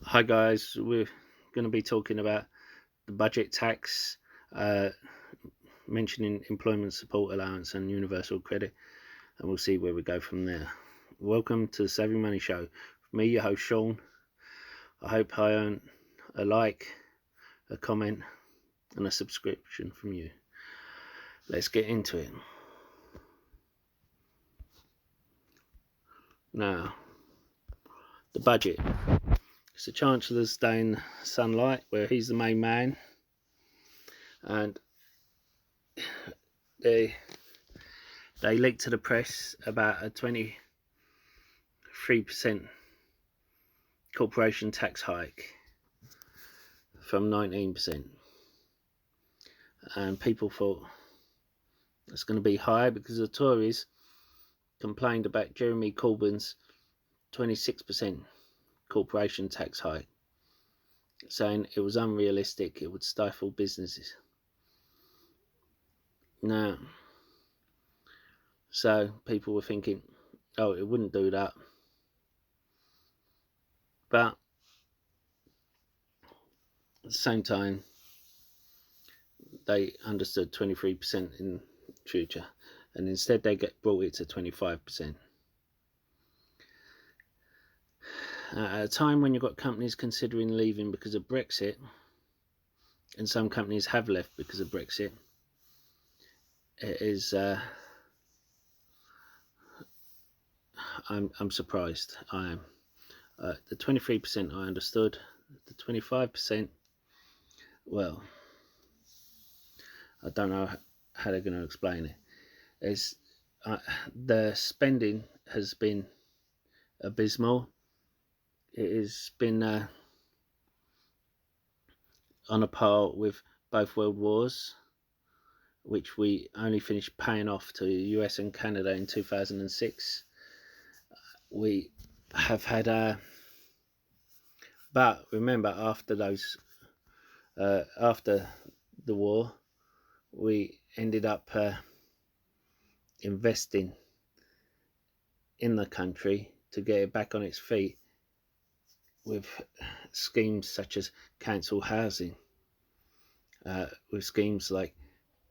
Hi guys, we're going to be talking about the budget tax, mentioning employment support allowance and universal credit, and we'll see where we go from there. Welcome to the Savvy Money Show. Me, your host Sean. I hope I earn a like, a comment, and a subscription from you. Let's get into it. Now, the budget. It's the Chancellor's Day in sunlight, where he's the main man, and they leaked to the press about a 23% corporation tax hike from 19%, and people thought it's going to be high because the Tories complained about Jeremy Corbyn's 26% corporation tax hike, saying it was unrealistic, it would stifle businesses. Now, so people were thinking, oh, it wouldn't do that, but at the same time they understood 23% in future, and instead they brought it to 25%. At a time when you've got companies considering leaving because of Brexit, and some companies have left because of Brexit, it is I'm surprised. I am. The 23% I understood. The 25%, well, I don't know how they're going to explain it. The spending has been abysmal. It has been on a par with both world wars, which we only finished paying off to the US and Canada in 2006. We have had but remember, after after the war, we ended up investing in the country to get it back on its feet with schemes such as council housing, with schemes like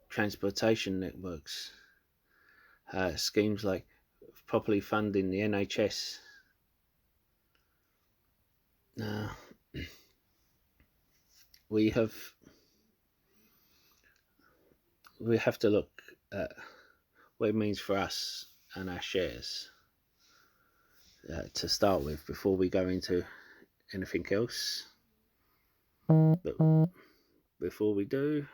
transportation networks, schemes like properly funding the NHS. We have to look at what it means for us and our shares to start with before we go into anything else. But before we do,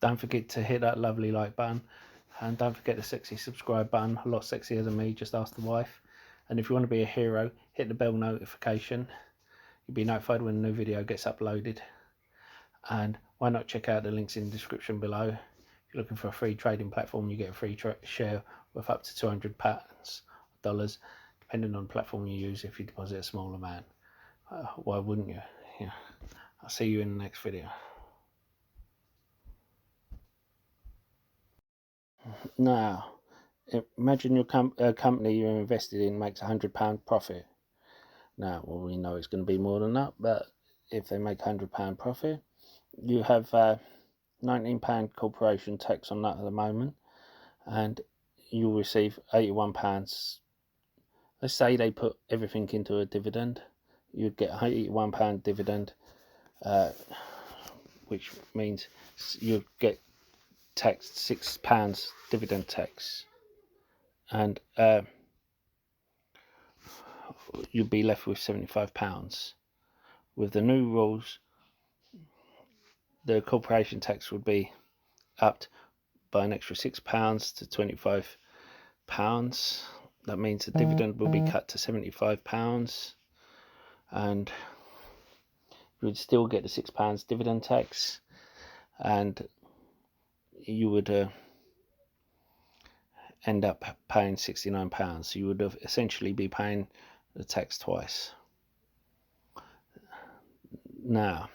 don't forget to hit that lovely like button, and don't forget the sexy subscribe button. A lot sexier than me, just ask the wife. And if you want to be a hero, hit the bell notification. You'll be notified when a new video gets uploaded. And why not check out the links in the description below. If you're looking for a free trading platform, you get a free share worth up to $200, depending on the platform you use. If you deposit a small amount, why wouldn't you? Yeah. I'll see you in the next video. Now, imagine your company you're invested in makes £100 profit. Now, well, we know it's going to be more than that, but if they make £100 profit, you have £19 corporation tax on that at the moment, and you'll receive £81. Let's say they put everything into a dividend, you'd get £81 dividend, which means you'd get taxed £6 dividend tax, and you'd be left with £75. With the new rules, the corporation tax would be upped by an extra £6 to £25. That means the dividend will be cut to £75, and you would still get the £6 dividend tax, and you would end up paying £69. So you would have essentially be paying the tax twice. Now,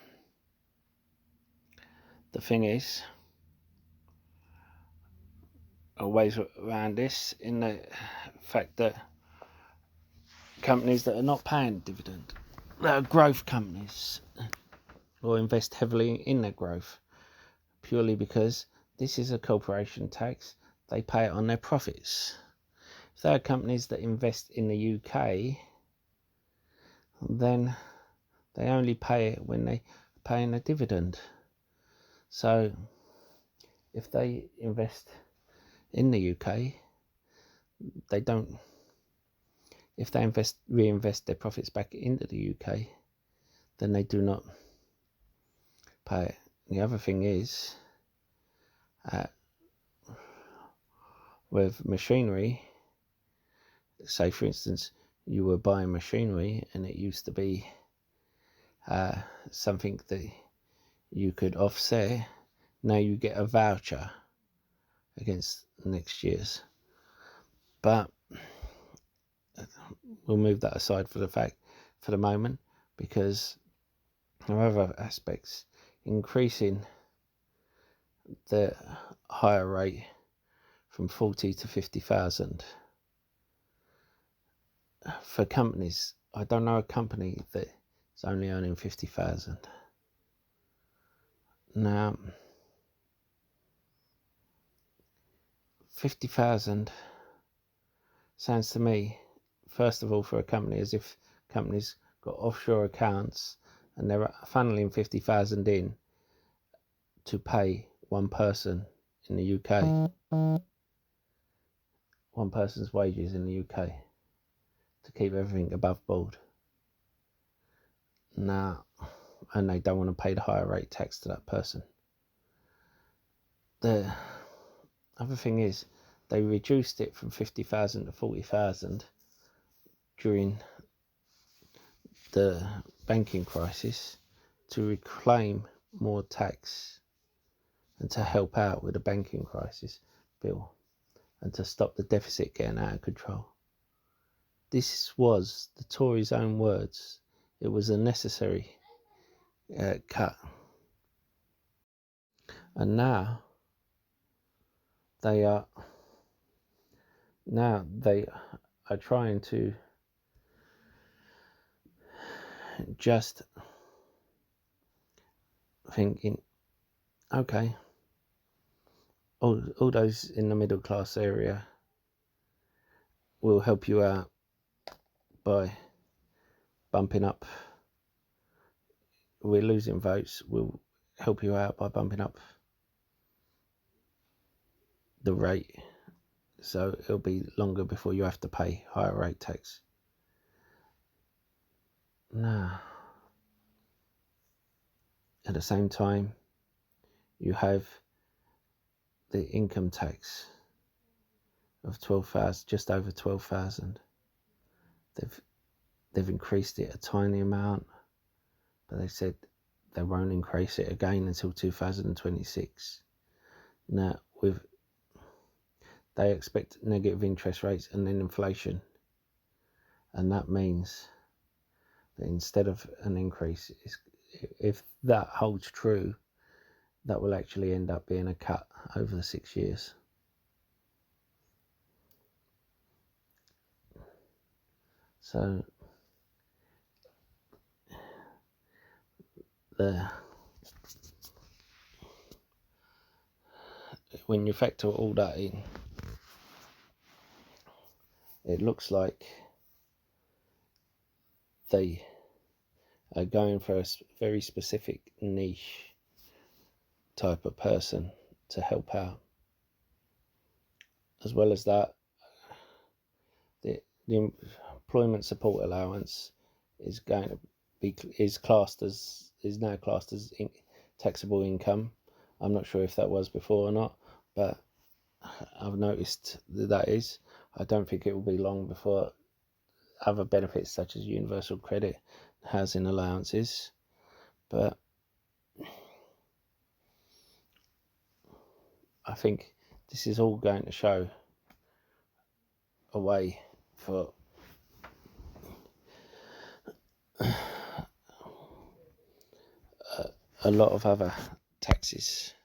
the thing is, ways around this, in the fact that companies that are not paying dividend, that are growth companies or invest heavily in their growth, purely because this is a corporation tax. They pay it on their profits. If there are companies that invest in the UK, then they only pay it when they pay in a dividend. So if they invest in the UK, they don't. If they reinvest their profits back into the UK, then they do not pay it. The other thing is, with machinery, say for instance, you were buying machinery and it used to be something that you could offset. Now you get a voucher against next year's. But we'll move that aside for the moment, because there are other aspects. Increasing the higher rate from 40 to 50,000 for companies. I don't know a company that is only earning 50,000. Now, 50,000 sounds to me, first of all, for a company, as if companies got offshore accounts and they're funneling 50,000 in to pay one person in the UK, one person's wages in the UK, to keep everything above board. Now, and they don't want to pay the higher rate tax to that person. The other thing is, they reduced it from 50,000 to 40,000 during the banking crisis to reclaim more tax and to help out with the banking crisis bill and to stop the deficit getting out of control. This was the Tories' own words. It was a necessary cut. And now they are trying to just thinking, okay, all those in the middle class area will help you out by bumping up. We're losing votes. We'll help you out by bumping up the rate, so it'll be longer before you have to pay higher rate tax. Now, at the same time, you have the income tax of 12,000, just over 12,000. They've increased it a tiny amount, but they said they won't increase it again until 2026. Now, they expect negative interest rates and then inflation, and that means that instead of an increase, if that holds true, that will actually end up being a cut over the 6 years. So when you factor all that in, it looks like they are going for a very specific niche type of person to help out. As well as that, the employment support allowance is now classed as taxable income. I'm not sure if that was before or not, but I've noticed that is. I don't think it will be long before other benefits such as universal credit, housing allowances, but I think this is all going to show a way for a lot of other taxes